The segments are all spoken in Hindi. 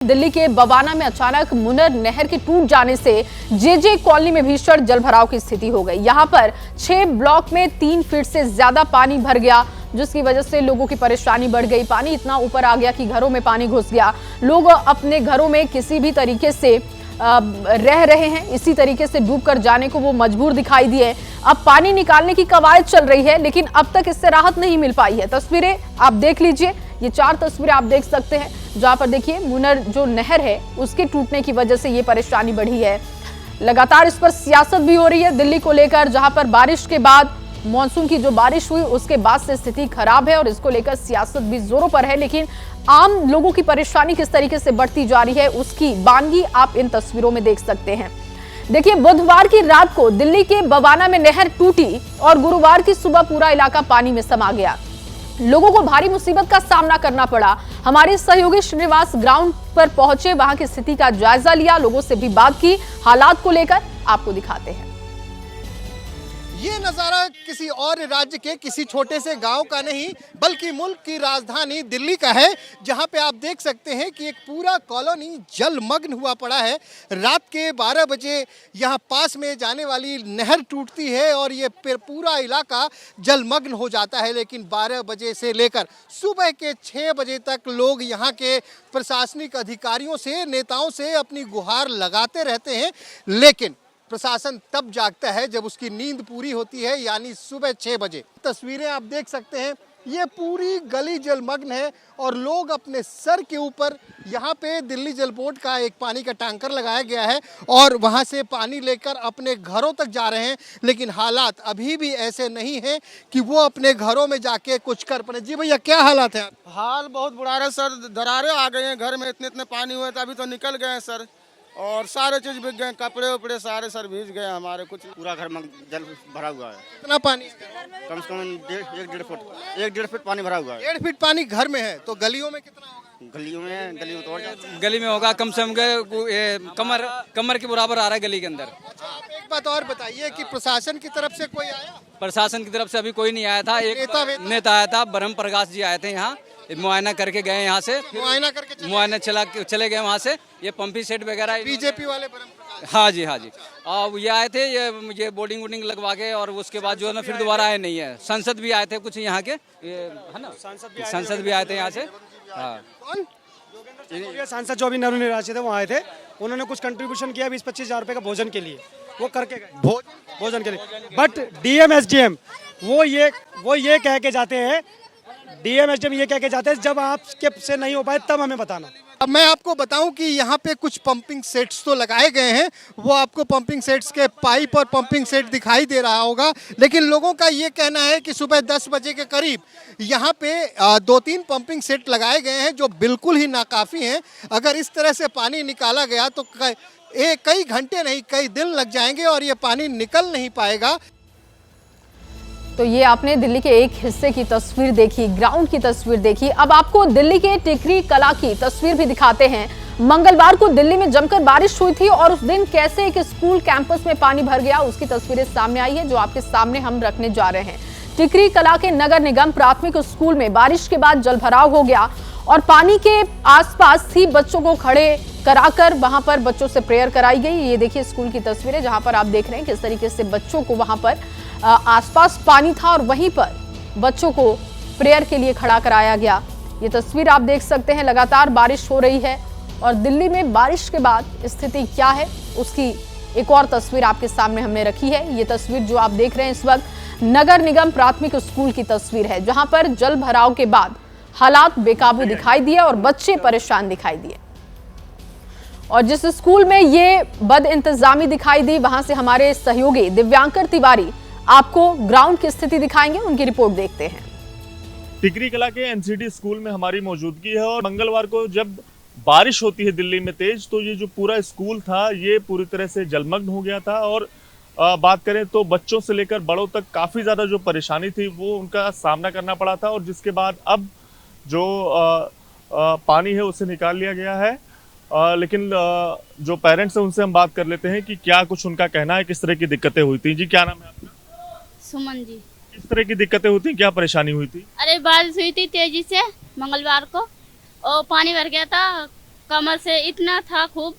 दिल्ली के बवाना में अचानक मुनर नहर के टूट जाने से जेजे कॉलोनी में भीषण जलभराव की स्थिति हो गई। यहां पर 6 ब्लॉक में 3 फीट से ज्यादा पानी भर गया, जिसकी वजह से लोगों की परेशानी बढ़ गई। पानी इतना ऊपर आ गया कि घरों में पानी घुस गया। लोग अपने घरों में किसी भी तरीके से रह रहे हैं, इसी तरीके से डूबकर जाने को वो मजबूर दिखाई दिए। अब पानी निकालने की कवायद चल रही है, लेकिन अब तक इससे राहत नहीं मिल पाई है। तस्वीरें आप देख लीजिए, ये 4 तस्वीरें आप देख सकते हैं, जहां पर देखिए मुनर जो नहर है उसके टूटने की वजह से ये परेशानी बढ़ी है। लगातार इस पर सियासत भी हो रही है दिल्ली को लेकर, जहां पर बारिश के बाद मॉनसून की जो बारिश हुई उसके बाद से स्थिति खराब है और इसको लेकर सियासत भी जोरों पर है। लेकिन आम लोगों की परेशानी किस तरीके से बढ़ती जा रही है उसकी बानगी आप इन तस्वीरों में देख सकते हैं। देखिए, बुधवार की रात को दिल्ली के बवाना में नहर टूटी और गुरुवार की सुबह पूरा इलाका पानी में समा गया। लोगों को भारी मुसीबत का सामना करना पड़ा। हमारे सहयोगी श्रीनिवास ग्राउंड पर पहुंचे, वहां की स्थिति का जायजा लिया, लोगों से भी बात की, हालात को लेकर आपको दिखाते हैं। ये नज़ारा किसी और राज्य के किसी छोटे से गांव का नहीं बल्कि मुल्क की राजधानी दिल्ली का है, जहां पे आप देख सकते हैं कि एक पूरा कॉलोनी जलमग्न हुआ पड़ा है। रात के 12 बजे यहां पास में जाने वाली नहर टूटती है और ये पूरा इलाका जलमग्न हो जाता है। लेकिन 12 बजे से लेकर सुबह के 6 बजे तक लोग यहाँ के प्रशासनिक अधिकारियों से, नेताओं से अपनी गुहार लगाते रहते हैं, लेकिन प्रशासन तब जागता है जब उसकी नींद पूरी होती है, यानी सुबह 6 बजे। तस्वीरें आप देख सकते हैं, ये पूरी गली जलमग्न है और लोग अपने सर के ऊपर यहाँ पे दिल्ली जल बोर्ड का एक पानी का टैंकर लगाया गया है और वहाँ से पानी लेकर अपने घरों तक जा रहे हैं। लेकिन हालात अभी भी ऐसे नहीं हैं कि वो अपने घरों में जाके कुछ कर पाए। जी भैया, क्या हालात है? हाल बहुत बुरा है सर, दरारें आ गए हैं घर में, इतने पानी हुए थे, अभी तो निकल गए हैं सर, और सारे चीज भीग गए, कपड़े उपड़े सारे सर भीज गए हमारे। कुछ पूरा घर में जल भरा हुआ है। कितना पानी? कम से कम 1.5 फुट पानी भरा हुआ है। 1.5 फीट पानी घर में है, तो गलियों में कितना होगा? गलियों में तो और गली में होगा कम से कम कमर के बराबर आ रहा है गली के अंदर। आप एक बात और बताइए कि प्रशासन की तरफ से कोई आया? प्रशासन की तरफ से अभी कोई नहीं आया था। एक नेता आया था, ब्रह्म प्रकाश जी आए थे, यहाँ मुआयना करके गए, यहाँ से मुआयना चले गए वहाँ से। ये पंपी सेट वगैरह बीजेपी वाले हाँ जी और ये आए थे, ये बोर्डिंग वोडिंग लगवा के, और उसके बाद जो है ना फिर दोबारा आए नहीं है। संसद भी आए थे कुछ यहाँ के, है ना, संसद भी आए थे यहाँ से। हाँ, सांसद जो अभी नवनिर्वाचित थे वो आए थे, उन्होंने कुछ कंट्रीब्यूशन किया 20-25 हज़ार रुपए का भोजन के लिए, वो करके गए भोजन के लिए। बट डीएम एसडीएम वो ये कह के जाते हैं, डीएम एसडीएम ये कह के जाते हैं जब आपके से नहीं हो पाए तब हमें बताना। अब मैं आपको बताऊं कि यहाँ पे कुछ पंपिंग सेट्स तो लगाए गए हैं, वो आपको पंपिंग सेट्स के पाइप और पंपिंग सेट दिखाई दे रहा होगा, लेकिन लोगों का ये कहना है कि सुबह 10 बजे के करीब यहाँ पे 2-3 पंपिंग सेट लगाए गए हैं जो बिल्कुल ही नाकाफ़ी हैं। अगर इस तरह से पानी निकाला गया तो कई घंटे नहीं कई दिन लग जाएंगे और ये पानी निकल नहीं पाएगा। तो ये आपने दिल्ली के एक हिस्से की तस्वीर देखी, ग्राउंड की तस्वीर देखी। अब आपको दिल्ली के टिकरी कला की तस्वीर भी दिखाते हैं। मंगलवार को दिल्ली में जमकर बारिश हुई थी और उस दिन कैसे एक स्कूल कैंपस में पानी भर गया उसकी तस्वीरें सामने आई है, जो आपके सामने हम रखने जा रहे हैं। टिकरी कला के नगर निगम प्राथमिक स्कूल में बारिश के बाद जलभराव हो गया और पानी के आसपास ही बच्चों को खड़े कराकर वहां पर बच्चों से प्रेयर कराई गई। ये देखिए स्कूल की तस्वीरें, जहां पर आप देख रहे हैं किस तरीके से बच्चों को वहां पर आसपास पानी था और वहीं पर बच्चों को प्रेयर के लिए खड़ा कराया गया। ये तस्वीर आप देख सकते हैं, लगातार बारिश हो रही है और दिल्ली में बारिश के बाद स्थिति क्या है उसकी एक और तस्वीर आपके सामने हमने रखी है। ये तस्वीर जो आप देख रहे हैं इस वक्त नगर निगम प्राथमिक स्कूल की तस्वीर है, जहां पर जल भराव के बाद हालात बेकाबू दिखाई दिए और बच्चे परेशान दिखाई दिए। और जिस स्कूल में ये बद इंतजामी दिखाई दी, वहां से हमारे सहयोगी दिव्यांकर तिवारी आपको ग्राउंड की स्थिति दिखाएंगे, उनकी रिपोर्ट देखते हैं। टिकरी कला के एनसीडी स्कूल में हमारी मौजूदगी है और मंगलवार को जब बारिश होती है दिल्ली में तेज, तो ये जो पूरा स्कूल था ये पूरी तरह से जलमग्न हो गया था। और बात करें तो बच्चों से लेकर बड़ों तक काफी ज्यादा जो परेशानी थी वो उनका सामना करना पड़ा था। और जिसके बाद अब जो पानी है उसे निकाल लिया गया है। लेकिन जो पेरेंट्स हैं उनसे हम बात कर लेते हैं कि क्या कुछ उनका कहना है, किस तरह की दिक्कतें हुई थी। जी, क्या नाम है आपका? सुमन जी। किस तरह की दिक्कतें हुई थी, क्या परेशानी हुई थी? अरे बारिश हुई थी तेजी से मंगलवार को और पानी भर गया था कमर से इतना था खूब,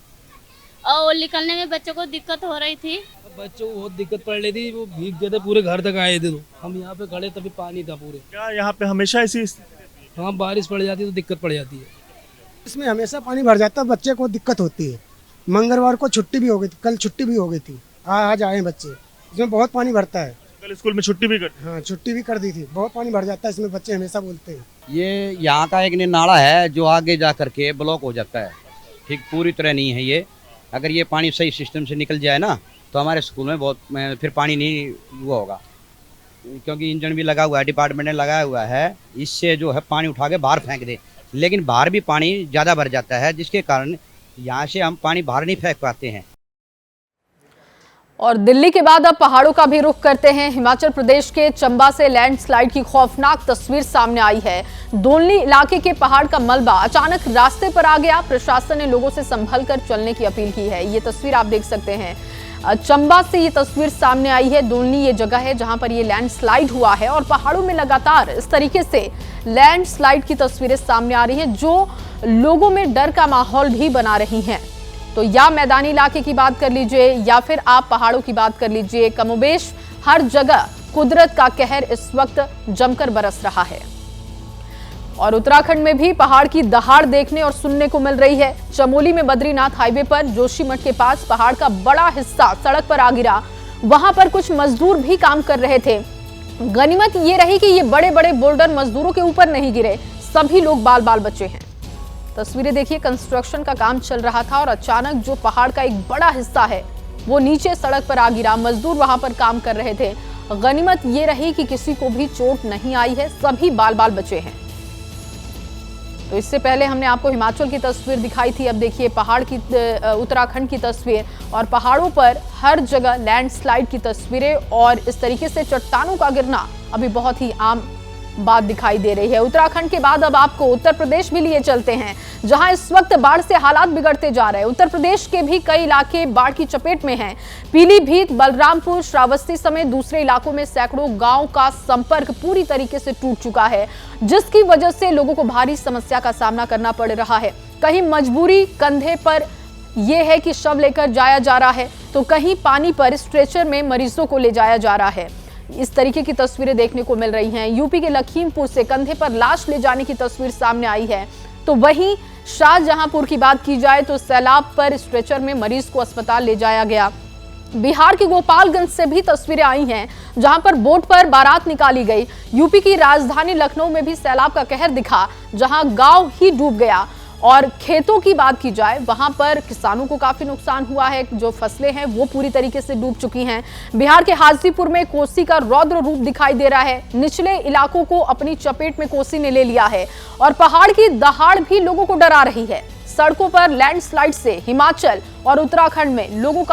और निकलने में बच्चों को दिक्कत हो रही थी। बच्चों को बहुत दिक्कत पड़ रही थी, वो भीग गए थे, पूरे घर तक आए थे। तो हम यहाँ पे खड़े तभी पानी था पूरे। क्या यहाँ पे हमेशा ऐसी स्थिति रहती है? हाँ, बारिश पड़ जाती है तो दिक्कत पड़ जाती है। इसमें हमेशा पानी भर जाता है, बच्चे को दिक्कत होती है। मंगलवार को छुट्टी भी हो गई थी, कल छुट्टी भी हो गई थी, आज आए बच्चे। इसमें बहुत पानी भरता है। कल स्कूल में छुट्टी भी कर हाँ, छुट्टी भी कर दी थी। बहुत पानी भर जाता है इसमें, बच्चे हमेशा बोलते हैं। ये यहाँ का एक नाला है जो आगे जा करके ब्लॉक हो जाता है, ठीक पूरी तरह नहीं है ये। अगर ये पानी सही सिस्टम से निकल जाए ना तो हमारे स्कूल में बहुत फिर पानी नहीं हुआ होगा, क्योंकि इंजन भी लगा हुआ है, डिपार्टमेंट ने लगाया हुआ है, इससे जो है पानी उठा के बाहर फेंक दे। लेकिन बाहर भी पानी ज़्यादा भर जाता है, जिसके कारण यहाँ से हम पानी बाहर नहीं फेंक पाते हैं। और दिल्ली के बाद अब पहाड़ों का भी रुख करते हैं। हिमाचल प्रदेश के चंबा से लैंडस्लाइड की खौफनाक तस्वीर सामने आई है। दोलनी इलाके के पहाड़ का मलबा अचानक रास्ते पर आ गया। प्रशासन ने लोगों से संभल कर चलने की अपील की है। ये तस्वीर आप देख सकते हैं, चंबा से ये तस्वीर सामने आई है। दोलनी ये जगह है जहां पर ये लैंडस्लाइड हुआ है और पहाड़ों में लगातार इस तरीके से लैंडस्लाइड की तस्वीरें सामने आ रही हैं जो लोगों में डर का माहौल भी बना रही हैं। तो या मैदानी इलाके की बात कर लीजिए या फिर आप पहाड़ों की बात कर लीजिए, कमोबेश हर जगह कुदरत का कहर इस वक्त जमकर बरस रहा है। और उत्तराखंड में भी पहाड़ की दहाड़ देखने और सुनने को मिल रही है। चमोली में बद्रीनाथ हाईवे पर जोशीमठ के पास पहाड़ का बड़ा हिस्सा सड़क पर आ गिरा। वहां पर कुछ मजदूर भी काम कर रहे थे। गनीमत ये रही कि ये बड़े बड़े बोल्डर मजदूरों के ऊपर नहीं गिरे, सभी लोग बाल बाल बचे हैं। तस्वीरें देखिए, कंस्ट्रक्शन का काम चल रहा था और अचानक जो पहाड़ का एक बड़ा हिस्सा है वो नीचे सड़क पर आ गिरा। मजदूर वहां पर काम कर रहे थे। गनीमत ये रही कि किसी को भी चोट नहीं आई है, सभी बाल बाल बचे हैं। तो इससे पहले हमने आपको हिमाचल की तस्वीर दिखाई थी, अब देखिए पहाड़ की उत्तराखंड की तस्वीर। और पहाड़ों पर हर जगह लैंडस्लाइड की तस्वीरें और इस तरीके से चट्टानों का गिरना अभी बहुत ही आम बात दिखाई दे रही है। उत्तराखंड के बाद अब आपको उत्तर प्रदेश भी लिए चलते हैं, जहां इस वक्त बाढ़ से हालात बिगड़ते जा रहे हैं। उत्तर प्रदेश के भी कई इलाके बाढ़ की चपेट में हैं। पीलीभीत, बलरामपुर, श्रावस्ती समेत दूसरे इलाकों में सैकड़ों गांव का संपर्क पूरी तरीके से टूट चुका है, जिसकी वजह से लोगों को भारी समस्या का सामना करना पड़ रहा है। कहीं मजबूरी कंधे पर यह है कि शव लेकर जाया जा रहा है, तो कहीं पानी पर स्ट्रेचर में मरीजों को ले जाया जा रहा है। इस तरीके की तस्वीरें देखने को मिल रही हैं। यूपी के लखीमपुर से कंधे पर लाश ले जाने की तस्वीर सामने आई है। तो वहीं शाहजहांपुर की बात की जाए तो सैलाब पर स्ट्रेचर में मरीज को अस्पताल ले जाया गया। बिहार के गोपालगंज से भी तस्वीरें आई हैं, जहां पर बोट पर बारात निकाली गई। यूपी की राजधानी लखनऊ में भी सैलाब का कहर दिखा, जहां गांव ही डूब गया। और खेतों की बात की जाए, वहां पर किसानों को काफी नुकसान हुआ है, जो फसलें हैं वो पूरी तरीके से डूब चुकी हैं। बिहार के हाजीपुर में कोसी का रौद्र रूप दिखाई दे रहा है। निचले इलाकों को अपनी चपेट में कोसी ने ले लिया है और पहाड़ की दहाड़ भी लोगों को डरा रही है। सड़कों पर लैंडस्लाइड से हिमाचल और उत्तराखंड में लोगों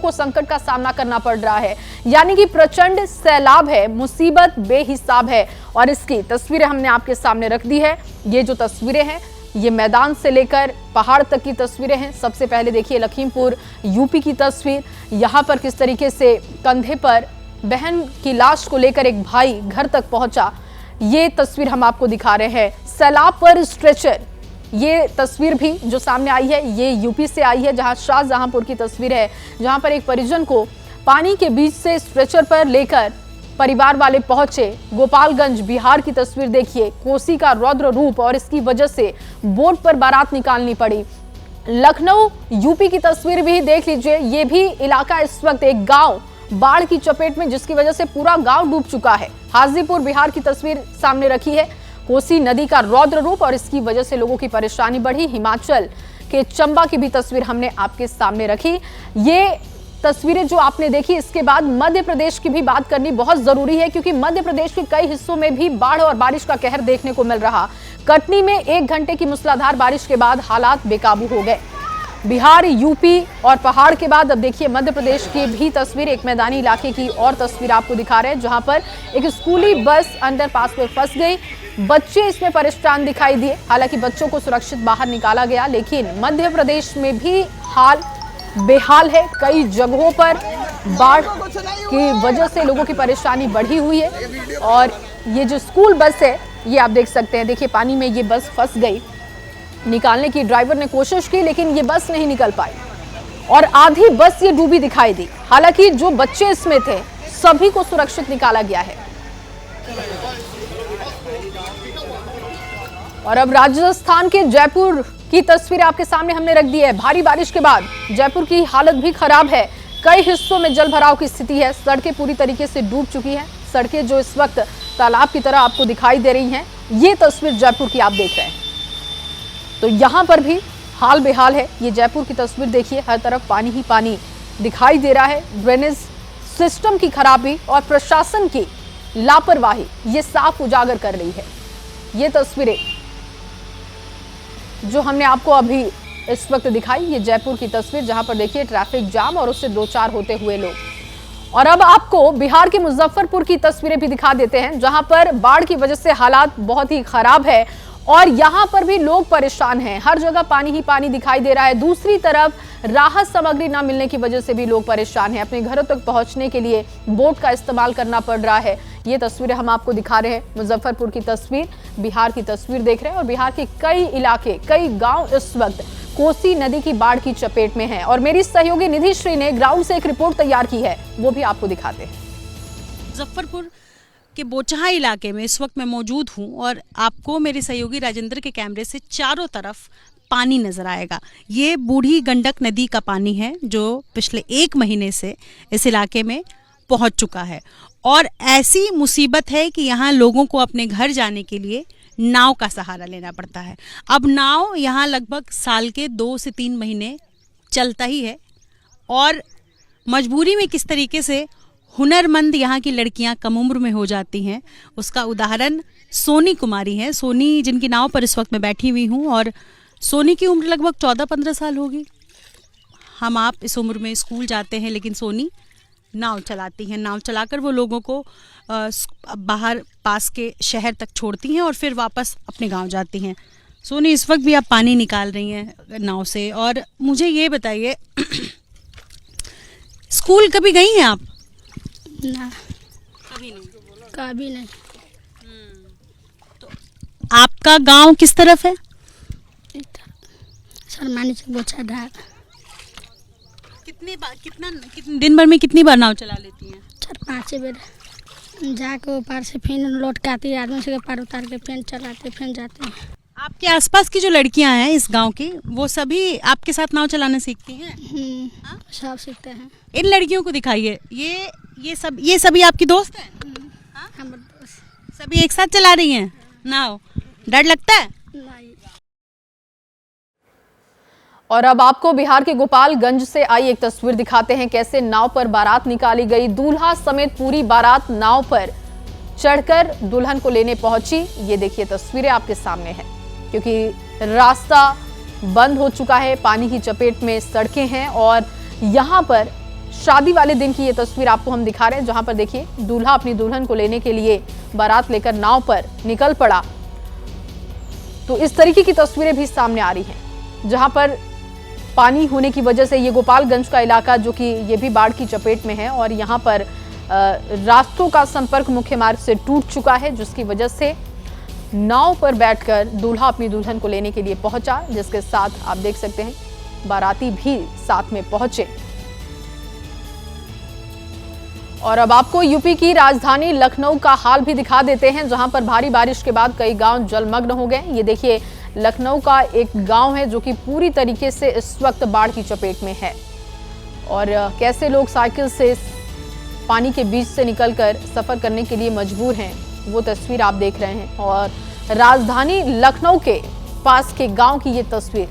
को संकट का सामना करना पड़ रहा है। यानी कि प्रचंड सैलाब है, मुसीबत बेहिसाब है। और इसकी तस्वीरें हमने आपके सामने रख दी है। ये जो तस्वीरें हैं ये मैदान से लेकर पहाड़ तक की तस्वीरें हैं। सबसे पहले देखिए लखीमपुर यूपी की तस्वीर। यहाँ पर किस तरीके से कंधे पर बहन की लाश को लेकर एक भाई घर तक पहुंचा, ये तस्वीर हम आपको दिखा रहे हैं। सैलाब पर स्ट्रेचर, ये तस्वीर भी जो सामने आई है ये यूपी से आई है, जहां शाहजहांपुर की तस्वीर है, जहां पर एक परिजन को पानी के बीच से स्ट्रेचर पर लेकर परिवार वाले पहुंचे। गोपालगंज बिहार की तस्वीर देखिए, कोसी का रौद्र रूप और इसकी वजह से बोट पर बारात निकालनी पड़ी। लखनऊ यूपी की तस्वीर भी देख लीजिए, ये भी इलाका इस वक्त एक गांव बाढ़ की चपेट में, जिसकी वजह से पूरा गांव डूब चुका है। हाजीपुर बिहार की तस्वीर सामने रखी है, कोसी नदी का रौद्र रूप और इसकी वजह से लोगों की परेशानी बढ़ी। हिमाचल के चंबा की भी तस्वीर हमने आपके सामने रखी। ये तस्वीरें जो आपने देखी, इसके बाद मध्य प्रदेश की भी बात करनी बहुत जरूरी है, क्योंकि मध्य प्रदेश के कई हिस्सों में भी बाढ़ और बारिश का कहर देखने को मिल रहा। कटनी में 1 घंटे की मूसलाधार बारिश के बाद हालात बेकाबू हो गए। बिहार, यूपी और पहाड़ के बाद अब देखिए मध्य प्रदेश की भी तस्वीर। एक मैदानी इलाके की और तस्वीर आपको दिखा रहे हैं, जहां पर एक स्कूली बस अंडरपास में फंस गई। बच्चे इसमें परेशान दिखाई दिए। हालांकि बच्चों को सुरक्षित बाहर निकाला गया, लेकिन मध्य प्रदेश में भी हाल बेहाल है। कई जगहों पर बाढ़ की वजह से लोगों की परेशानी बढ़ी हुई है। और ये जो स्कूल बस है ये आप देख सकते हैं, देखिए पानी में ये बस फंस गई। निकालने की ड्राइवर ने कोशिश की, लेकिन ये बस नहीं निकल पाई और आधी बस ये डूबी दिखाई दी। हालांकि जो बच्चे इसमें थे सभी को सुरक्षित निकाला गया है। और अब राजस्थान के जयपुर की तस्वीर आपके सामने हमने रख दी है। भारी बारिश के बाद जयपुर की हालत भी खराब है। कई हिस्सों में जल भराव की स्थिति है। सड़कें पूरी तरीके से डूब चुकी हैं। सड़कें जो इस वक्त तालाब की तरह आपको दिखाई दे रही हैं। ये तस्वीर जयपुर की आप देख रहे हैं, तो यहां पर भी हाल बेहाल है। ये जयपुर की तस्वीर देखिए, हर तरफ पानी ही पानी दिखाई दे रहा है। ड्रेनेज सिस्टम की खराबी और प्रशासन की लापरवाही ये साफ उजागर कर रही है। ये तस्वीरें जो हमने आपको अभी इस वक्त दिखाई, ये जयपुर की तस्वीर, जहां पर देखिए ट्रैफिक जाम और उससे दो चार होते हुए लोग। और अब आपको बिहार के मुजफ्फरपुर की तस्वीरें भी दिखा देते हैं, जहां पर बाढ़ की वजह से हालात बहुत ही खराब है और यहां पर भी लोग परेशान हैं। हर जगह पानी ही पानी दिखाई दे रहा है। दूसरी तरफ राहत सामग्री न मिलने की वजह से भी लोग परेशान हैं। अपने घरों तक पहुंचने के लिए बोट का इस्तेमाल करना पड़ रहा है। ये तस्वीरें हम आपको दिखा रहे हैं, मुजफ्फरपुर की तस्वीर, बिहार की तस्वीर देख रहे हैं। और बिहार के कई इलाके, कई गांव इस वक्त कोसी नदी की बाढ़ की चपेट में हैं। और मेरी सहयोगी निधि श्री ने ग्राउंड से एक रिपोर्ट तैयार की है, वो भी आपको दिखाते हैं। मुजफ्फरपुर के बोचहा इलाके में इस वक्त मैं मौजूद हूं और आपको मेरे सहयोगी राजेंद्र के कैमरे से चारों तरफ पानी नजर आएगा। ये बूढ़ी गंडक नदी का पानी है जो पिछले 1 महीने से इस इलाके में पहुंच चुका है और ऐसी मुसीबत है कि यहाँ लोगों को अपने घर जाने के लिए नाव का सहारा लेना पड़ता है। अब नाव यहाँ लगभग साल के 2 से 3 महीने चलता ही है और मजबूरी में किस तरीके से हुनरमंद यहाँ की लड़कियाँ कम उम्र में हो जाती हैं, उसका उदाहरण सोनी कुमारी है। सोनी जिनकी नाव पर इस वक्त मैं बैठी हुई हूँ और सोनी की उम्र लगभग 14-15 साल होगी। हम आप इस उम्र में स्कूल जाते हैं, लेकिन सोनी नाव चलाती हैं। नाव चलाकर वो लोगों को बाहर पास के शहर तक छोड़ती हैं और फिर वापस अपने गांव जाती हैं। सोनी, इस वक्त भी आप पानी निकाल रही हैं नाव से, और मुझे ये बताइए स्कूल कभी गई हैं आप? ना, कभी नहीं। कभी नहीं। तो आपका गांव किस तरफ है? शर्मानी से बोचा ढाक। कितना दिन भर में कितनी बार नाव चला लेती हैं? 4-5 बार जाके ऊपर से फिर लौट के आती है, आदमी से पार उतार के फिर चलाते फिर जाते हैं। आपके आसपास की जो लड़कियां हैं इस गांव की, वो सभी आपके साथ नाव चलाना सीखती हैं? सब सीखते हैं। इन लड़कियों को दिखाइए, ये सभी आपकी दोस्त हैं? हमारे दोस्त सभी एक साथ चला रही हैं नाव? डर लगता है? नहीं। और अब आपको बिहार के गोपालगंज से आई एक तस्वीर दिखाते हैं, कैसे नाव पर बारात निकाली गई। दूल्हा समेत पूरी बारात नाव पर चढ़कर दुल्हन को लेने पहुंची। ये देखिए तस्वीरें आपके सामने हैं, क्योंकि रास्ता बंद हो चुका है, पानी की चपेट में सड़कें हैं। और यहाँ पर शादी वाले दिन की ये तस्वीर आपको हम दिखा रहे हैं, जहां पर देखिए दूल्हा अपनी दुल्हन को लेने के लिए बारात लेकर नाव पर निकल पड़ा। तो इस तरीके की तस्वीरें भी सामने आ रही हैं, जहां पर पानी होने की वजह से ये गोपालगंज का इलाका जो कि ये भी बाढ़ की चपेट में है और यहाँ पर रास्तों का संपर्क मुख्य मार्ग से टूट चुका है, जिसकी वजह से नाव पर बैठकर दूल्हा अपनी दुल्हन को लेने के लिए पहुंचा, जिसके साथ आप देख सकते हैं बाराती भी साथ में पहुंचे। और अब आपको यूपी की राजधानी लखनऊ का हाल भी दिखा देते हैं, जहां पर भारी बारिश के बाद कई गांव जलमग्न हो गए। ये देखिए लखनऊ का एक गांव है जो कि पूरी तरीके से इस वक्त बाढ़ की चपेट में है और कैसे लोग साइकिल से पानी के बीच से निकलकर सफर करने के लिए मजबूर हैं, वो तस्वीर आप देख रहे हैं। और राजधानी लखनऊ के पास के गांव की ये तस्वीर